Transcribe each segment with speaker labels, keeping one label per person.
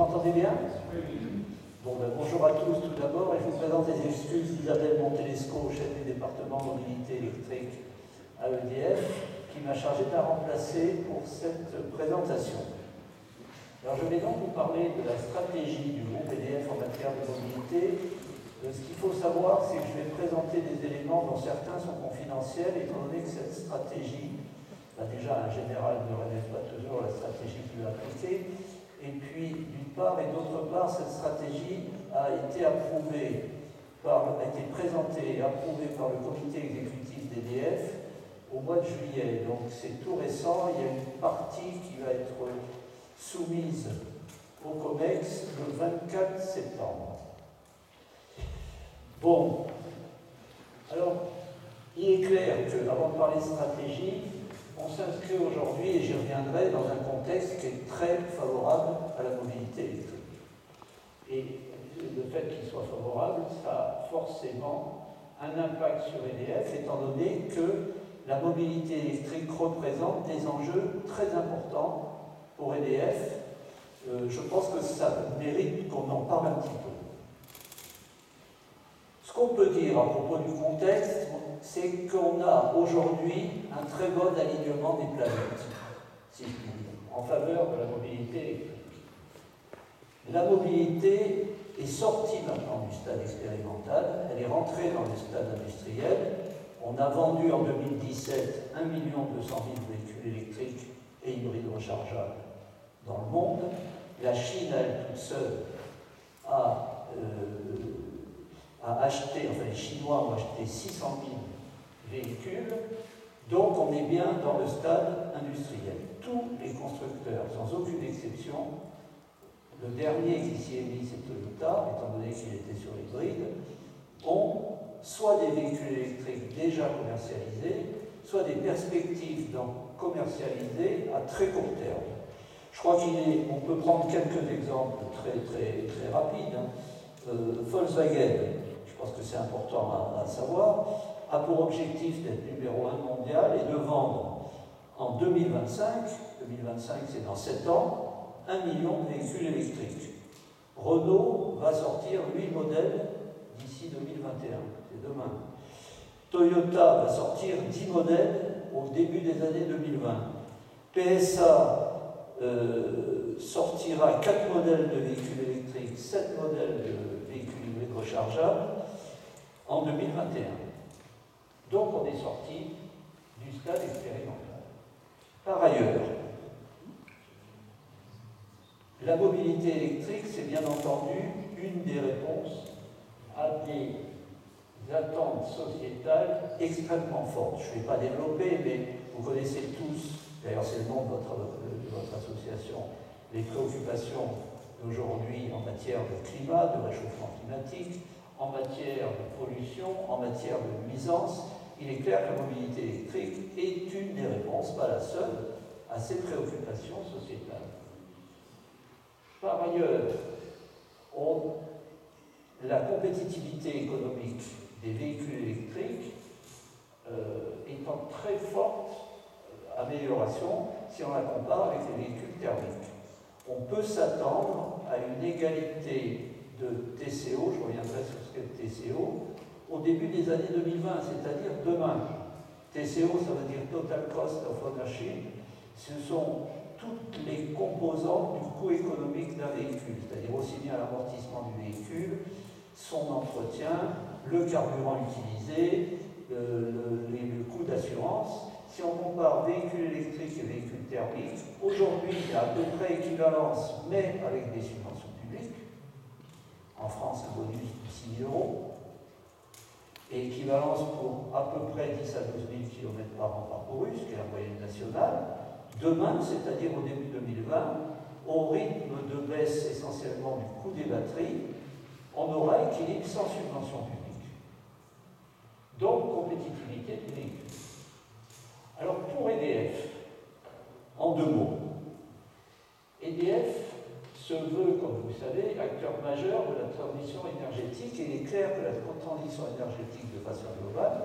Speaker 1: m'entendez bien? Bon, bonjour à tous tout d'abord, et je vous présente les excuses d'Isabelle Montelesco, chef du département mobilité électrique à EDF, qui m'a chargé de la remplacer pour cette présentation. Alors je vais donc vous parler de la stratégie du groupe EDF en matière de mobilité. Ce qu'il faut savoir, c'est que je vais présenter des éléments dont certains sont confidentiels, étant donné que cette stratégie, déjà un général ne relève pas toujours la stratégie qu'il a appliquée, et puis d'une part et d'autre part, cette stratégie a été présentée et approuvée par le comité exécutif d'EDF au mois de juillet. Donc c'est tout récent, il y a une partie qui va être soumise au COMEX le 24 septembre. Bon, alors il est clair qu'avant de parler de stratégie, on s'inscrit aujourd'hui, et j'y reviendrai, dans un contexte qui est très favorable à la mobilité électrique. Et le fait qu'il soit favorable, ça a forcément un impact sur EDF, étant donné que la mobilité électrique représente des enjeux très importants pour EDF. Je pense que ça mérite qu'on en parle un petit peu. Ce qu'on peut dire à propos du contexte, c'est qu'on a aujourd'hui un très bon alignement des planètes, si je puis dire, en faveur de la mobilité électrique. La mobilité est sortie maintenant du stade expérimental, elle est rentrée dans le stade industriel. On a vendu en 2017 1 200 000 véhicules électriques et hybrides rechargeables dans le monde. La Chine, elle toute seule, les Chinois ont acheté 600 000 véhicules, donc on est bien dans le stade industriel. Tous les constructeurs, sans aucune exception, le dernier qui s'y est mis, c'est Toyota, étant donné qu'il était sur l'hybride, ont soit des véhicules électriques déjà commercialisés, soit des perspectives d'en commercialiser à très court terme. Je crois qu'on peut prendre quelques exemples très rapides. Volkswagen, je pense que c'est important à savoir, a pour objectif d'être numéro 1 mondial et de vendre en 2025 c'est dans 7 ans, 1 million de véhicules électriques. Renault va sortir 8 modèles d'ici 2021, c'est demain. Toyota va sortir 10 modèles au début des années 2020. PSA sortira 4 modèles de véhicules électriques, 7 modèles de véhicules hybrides rechargeables en 2021. Donc on est sorti du stade expérimental. Par ailleurs, la mobilité électrique, c'est bien entendu une des réponses à des attentes sociétales extrêmement fortes. Je ne vais pas développer, mais vous connaissez tous, d'ailleurs c'est le nom de votre association, les préoccupations d'aujourd'hui en matière de climat, de réchauffement climatique, en matière de pollution, en matière de nuisance. Il est clair que la mobilité électrique est une des réponses, pas la seule, à ces préoccupations sociétales. Par ailleurs, la compétitivité économique des véhicules électriques est en très forte amélioration si on la compare avec les véhicules thermiques. On peut s'attendre à une égalité de TCO, je reviendrai sur ce qu'est TCO, au début des années 2020, c'est-à-dire demain. TCO, ça veut dire Total Cost of Ownership. Ce sont toutes les composantes du coût économique d'un véhicule, c'est-à-dire aussi bien l'amortissement du véhicule, son entretien, le carburant utilisé, le coût d'assurance. Si on compare véhicules électriques et véhicules thermiques, aujourd'hui, il y a à peu près équivalence, mais avec des subventions publiques. En France, un bonus de 6 000 €, et équivalence pour à peu près 10 à 12 000 km par an parcourus, ce qui est la moyenne nationale. Demain, c'est-à-dire au début 2020, au rythme de baisse essentiellement du coût des batteries, on aura équilibre sans subvention publique. Donc, compétitivité du véhicule. Alors, pour EDF, en 2 mots, EDF se veut, comme vous le savez, acteur majeur de la transition énergétique, et il est clair que la transition énergétique de façon globale,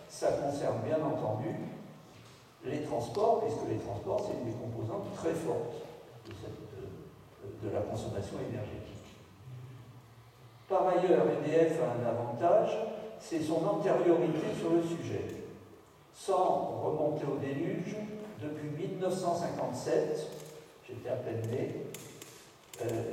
Speaker 1: ça concerne bien entendu les transports, puisque les transports, c'est une des composantes très fortes de de la consommation énergétique. Par ailleurs, EDF a un avantage, c'est son antériorité sur le sujet. Sans remonter au déluge, depuis 1957, j'étais à peine né,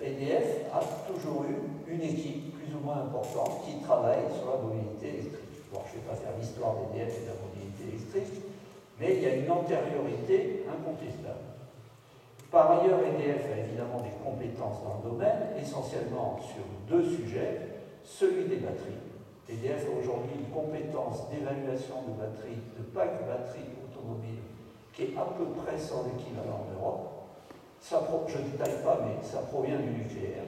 Speaker 1: EDF a toujours eu une équipe plus ou moins importante qui travaille sur la mobilité électrique. Bon, je ne vais pas faire l'histoire d'EDF et de la mobilité électrique, mais il y a une antériorité incontestable. Par ailleurs, EDF a évidemment des compétences dans le domaine, essentiellement sur deux sujets, celui des batteries. EDF a aujourd'hui une compétence d'évaluation de batteries, de pack batterie automobile, qui est à peu près sans l'équivalent en Europe. Je ne détaille pas, mais ça provient du nucléaire.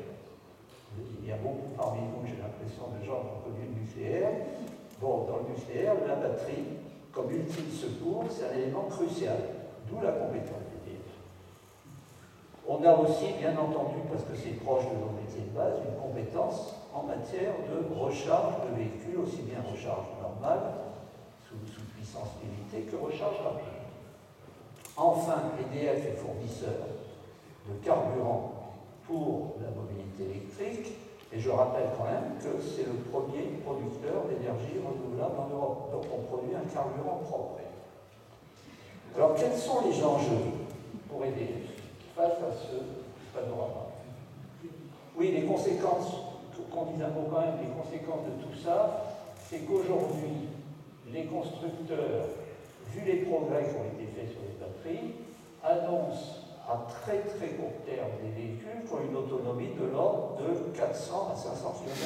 Speaker 1: Il y a beaucoup parmi vous, j'ai l'impression, de gens qui ont connu le nucléaire. Bon, dans le nucléaire, la batterie, comme ultime secours, c'est un élément crucial, d'où la compétence d'EDF. On a aussi, bien entendu, parce que c'est proche de nos métiers de base, une compétence en matière de recharge de véhicules, aussi bien recharge normale, sous puissance limitée, que recharge rapide. Enfin, EDF est fournisseur de carburant pour la mobilité électrique, et je rappelle quand même que c'est le premier producteur d'énergie renouvelable en Europe. Donc on produit un carburant propre. Alors quels sont les enjeux pour EDF face à ce panorama? Oui, les conséquences, qu'on dise un mot quand même, les conséquences de tout ça, c'est qu'aujourd'hui, les constructeurs, vu les progrès qui ont été faits sur les batteries, annoncent à très très court terme des véhicules qui ont une autonomie de l'ordre de 400 à 500 km.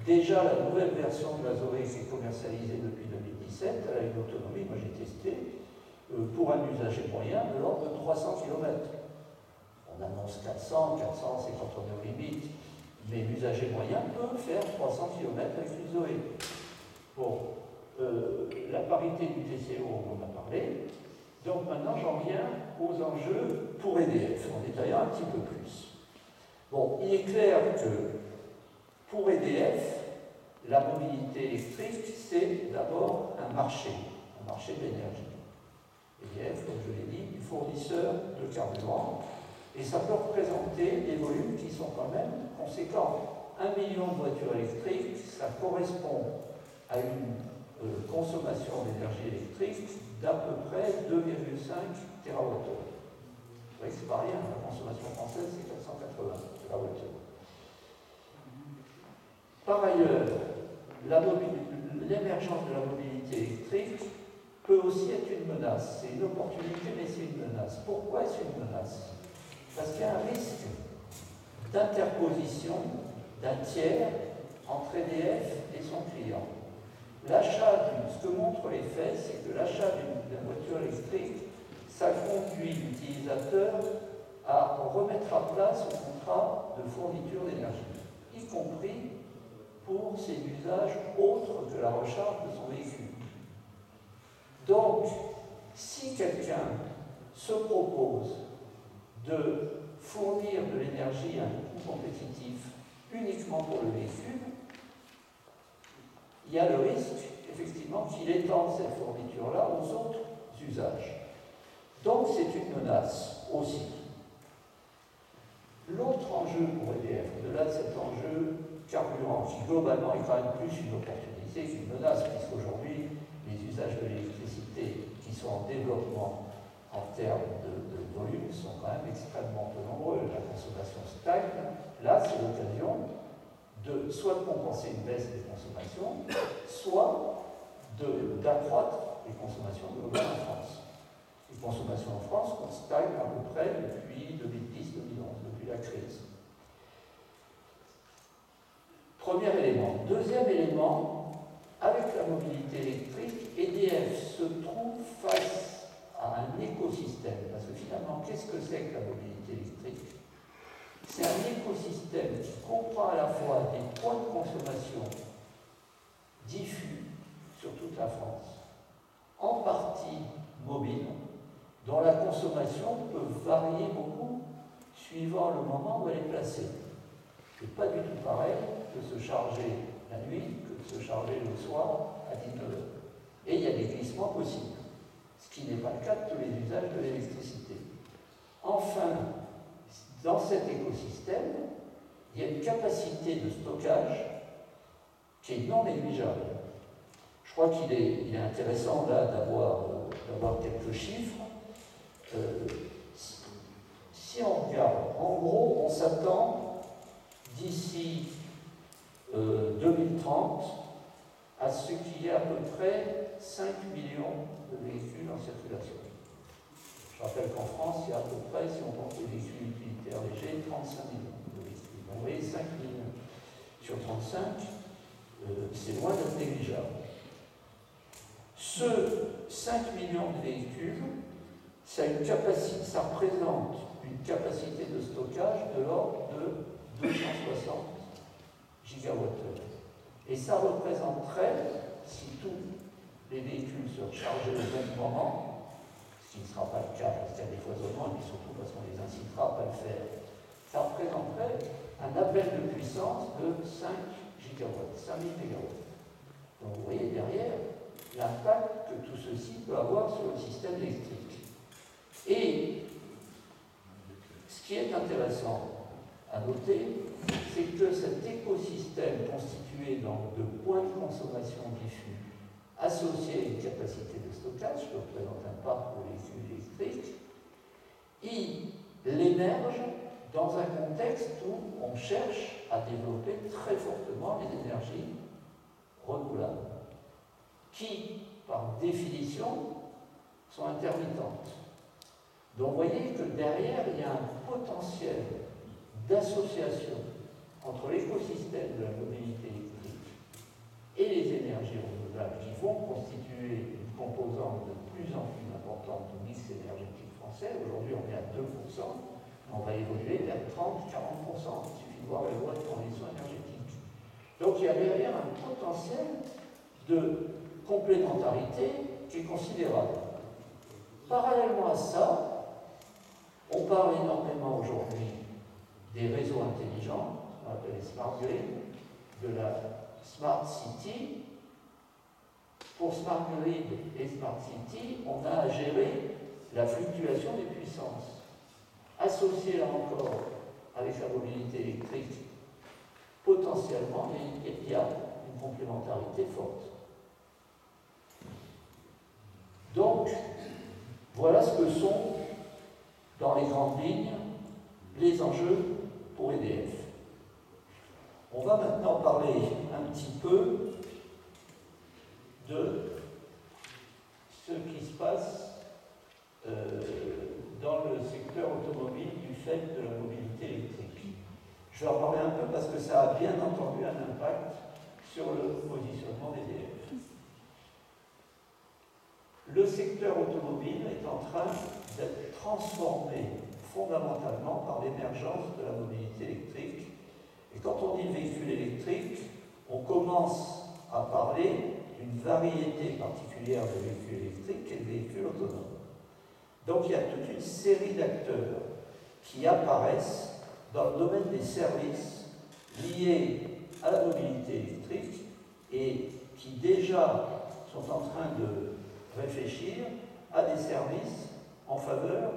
Speaker 1: Déjà, la nouvelle version de la Zoé qui est commercialisée depuis 2017, elle a une autonomie, moi j'ai testé, pour un usager moyen de l'ordre de 300 km. On annonce 400 c'est quand on est aux limites, mais l'usager moyen peut faire 300 km avec une Zoé. Bon, la parité du TCO, on en a parlé. Donc maintenant, j'en viens aux enjeux pour EDF, en détaillant un petit peu plus. Bon, il est clair que pour EDF, la mobilité électrique, c'est d'abord un marché de l'énergie. EDF, comme je l'ai dit, est fournisseur de carburant, et ça peut représenter des volumes qui sont quand même conséquents. 1 million de voitures électriques, ça correspond à une consommation d'énergie électrique d'à peu près 2,5 TWh. Vous voyez que c'est pas rien, la consommation française c'est 480 TWh. Par ailleurs, l'émergence de la mobilité électrique peut aussi être une menace. C'est une opportunité, mais c'est une menace. Pourquoi est-ce une menace? Parce qu'il y a un risque d'interposition d'un tiers entre EDF et son client. Ce que montrent les faits, c'est que l'achat d'une voiture électrique, ça conduit l'utilisateur à remettre à plat son contrat de fourniture d'énergie, y compris pour ses usages autres que la recharge de son véhicule. Donc, si quelqu'un se propose de fournir de l'énergie à un coût compétitif uniquement pour le véhicule, il y a le risque, effectivement, qu'il étende cette fourniture-là aux autres usages. Donc, c'est une menace aussi. L'autre enjeu pour EDF, au-delà de cet enjeu carburant, qui globalement est quand même plus une opportunité qu'une menace, puisqu'aujourd'hui, les usages de l'électricité qui sont en développement en termes de volume sont quand même extrêmement peu nombreux. La consommation stagne. Là, c'est l'occasion soit de compenser une baisse des consommations, soit d'accroître les consommations globales en France. Les consommations en France stagnent à peu près depuis 2010-2011, depuis la crise. Premier élément. Deuxième élément, avec la mobilité électrique, EDF se trouve face à un écosystème. Parce que finalement, qu'est-ce que c'est que la mobilité électrique? C'est un écosystème qui comprend à la fois des points de consommation diffus sur toute la France, en partie mobiles, dont la consommation peut varier beaucoup suivant le moment où elle est placée. Ce n'est pas du tout pareil de se charger la nuit que de se charger le soir à 19h. Et il y a des glissements possibles, ce qui n'est pas le cas de tous les usages de l'électricité. Enfin, dans cet écosystème, il y a une capacité de stockage qui est non négligeable. Je crois qu'il est intéressant là d'avoir quelques chiffres. Si on regarde, en gros, on s'attend d'ici 2030 à ce qu'il y ait à peu près 5 millions de véhicules en circulation. Je rappelle qu'en France, il y a à peu près, si on compte les véhicules utilitaires légers, 35 millions de véhicules. Donc, vous voyez, 5 millions sur 35, c'est loin d'être négligeable. Ce 5 millions de véhicules, ça représente une capacité de stockage de l'ordre de 260 gigawattheures. Et ça représenterait, si tous les véhicules se rechargeaient au même moment, ce qui ne sera pas le cas parce qu'il y a des foisonnements, et surtout parce qu'on les incitera à ne pas le faire, ça représenterait un appel de puissance de 5 gigawatts, 5000 mégawatts. Donc vous voyez derrière l'impact que tout ceci peut avoir sur le système électrique. Et ce qui est intéressant à noter, c'est que cet écosystème constitué donc de points de consommation diffus associés à une capacité de stockage, qui représente un parc pour les véhicules électriques, il émerge dans un contexte où on cherche à développer très fortement les énergies renouvelables, qui, par définition, sont intermittentes. Donc vous voyez que derrière, il y a un potentiel d'association entre l'écosystème de la mobilité électrique et les énergies renouvelables qui vont constituer une composante de plus en plus importante du mix énergétique français. Aujourd'hui, on est à 2%, on va évoluer vers 30-40%. Il suffit de voir les lois de transition énergétique. Donc il y a derrière un potentiel de complémentarité qui est considérable. Parallèlement à ça, on parle énormément aujourd'hui des réseaux intelligents, on appelle les smart grid, de la smart city. Pour smart grid et smart city, on a à gérer la fluctuation des puissances. Associée là encore avec la mobilité électrique, potentiellement, il y a une complémentarité forte. Donc, voilà ce que sont, dans les grandes lignes, les enjeux pour EDF. On va maintenant parler un petit peu de ce qui se passe dans le secteur automobile du fait de la mobilité électrique. Je vais en parler un peu parce que ça a bien entendu un impact sur le positionnement d'EDF. Le secteur automobile est en train d'être transformé fondamentalement par l'émergence de la mobilité électrique. Et quand on dit véhicule électrique, on commence à parler d'une variété particulière de véhicules électriques qui est le véhicule autonome. Donc il y a toute une série d'acteurs qui apparaissent dans le domaine des services liés à la mobilité électrique et qui déjà sont en train de réfléchir à des services en faveur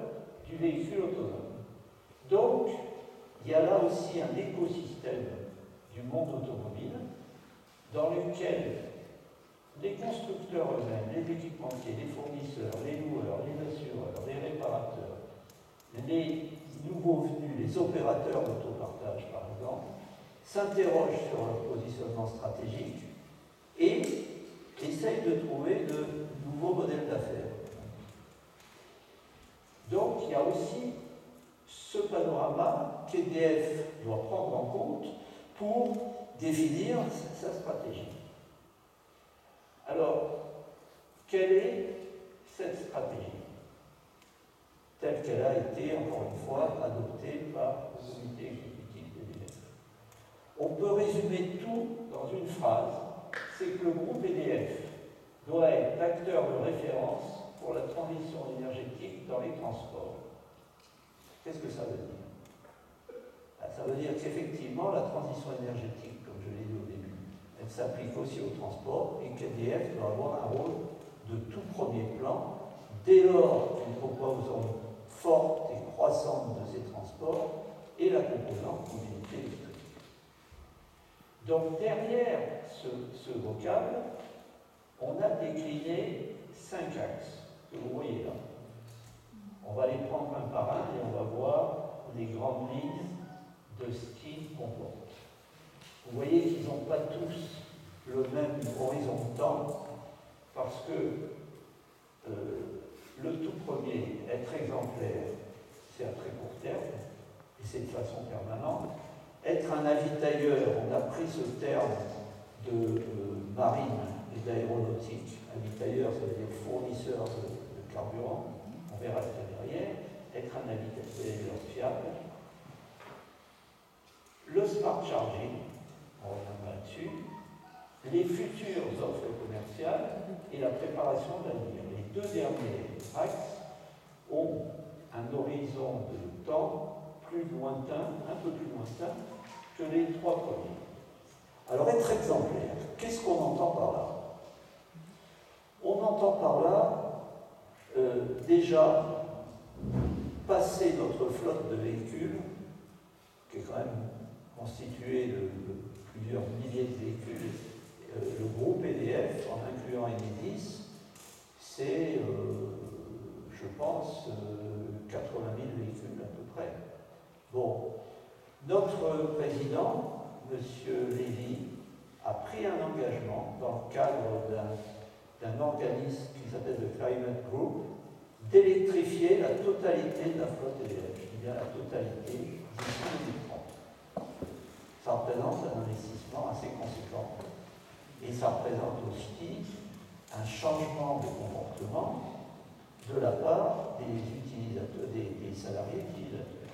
Speaker 1: du véhicule autonome. Donc, il y a là aussi un écosystème du monde automobile dans lequel les constructeurs eux-mêmes, les équipementiers, les fournisseurs, les loueurs, les assureurs, les réparateurs, les nouveaux venus, les opérateurs d'autopartage par exemple, s'interrogent sur leur positionnement stratégique et essayent de trouver de nouveaux modèles d'affaires. Donc il y a aussi ce panorama qu'EDF doit prendre en compte pour définir sa stratégie. Alors, quelle est cette stratégie telle qu'elle a été, encore une fois, adoptée par le comité exécutif d'EDF? On peut résumer tout dans une phrase, c'est que le groupe EDF doit être l'acteur de référence pour la transition énergétique dans les transports. Qu'est-ce que ça veut dire? Ça veut dire qu'effectivement, la transition énergétique, comme je l'ai dit au début, elle s'applique aussi au transport et qu'EDF doit avoir un rôle de tout premier plan dès lors qu'une composante forte et croissante de ces transports et la composante mobilité électrique. Donc derrière ce vocable, on a décliné 5 axes que vous voyez là. On va les prendre un par un et on va voir les grandes lignes de ce qu'ils comportent. Vous voyez qu'ils n'ont pas tous le même horizon de temps parce que le tout premier, être exemplaire, c'est à très court terme et c'est de façon permanente. Être un avitailleur, on a pris ce terme de marine et d'aéronautique. Avitailleur, ça veut dire fournisseur de carburant. On verra ça derrière. Être un avitailleur fiable. Le smart charging, on reviendra là-dessus. Les futures offres commerciales et la préparation d'avenir. Les deux derniers axes ont un horizon de temps plus lointain, un peu plus lointain que les trois premiers. Alors, être exemplaire, qu'est-ce qu'on entend par là? On entend par là déjà passer notre flotte de véhicules, qui est quand même constituée de plusieurs milliers de véhicules, le groupe EDF, en incluant Enedis, c'est, je pense, 80 000 véhicules à peu près. Bon, notre président, M. Lévy, a pris un engagement dans le cadre d'un organisme qui s'appelle le Climate Group, d'électrifier la totalité de la flotte EDF. Je dis bien la totalité d'ici 2030. Ça représente un investissement assez conséquent. Et ça représente aussi un changement de comportement de la part des utilisateurs, des salariés utilisateurs.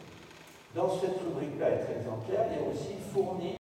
Speaker 1: Dans cette rubrique-là, être exemplaire, il y a aussi fournir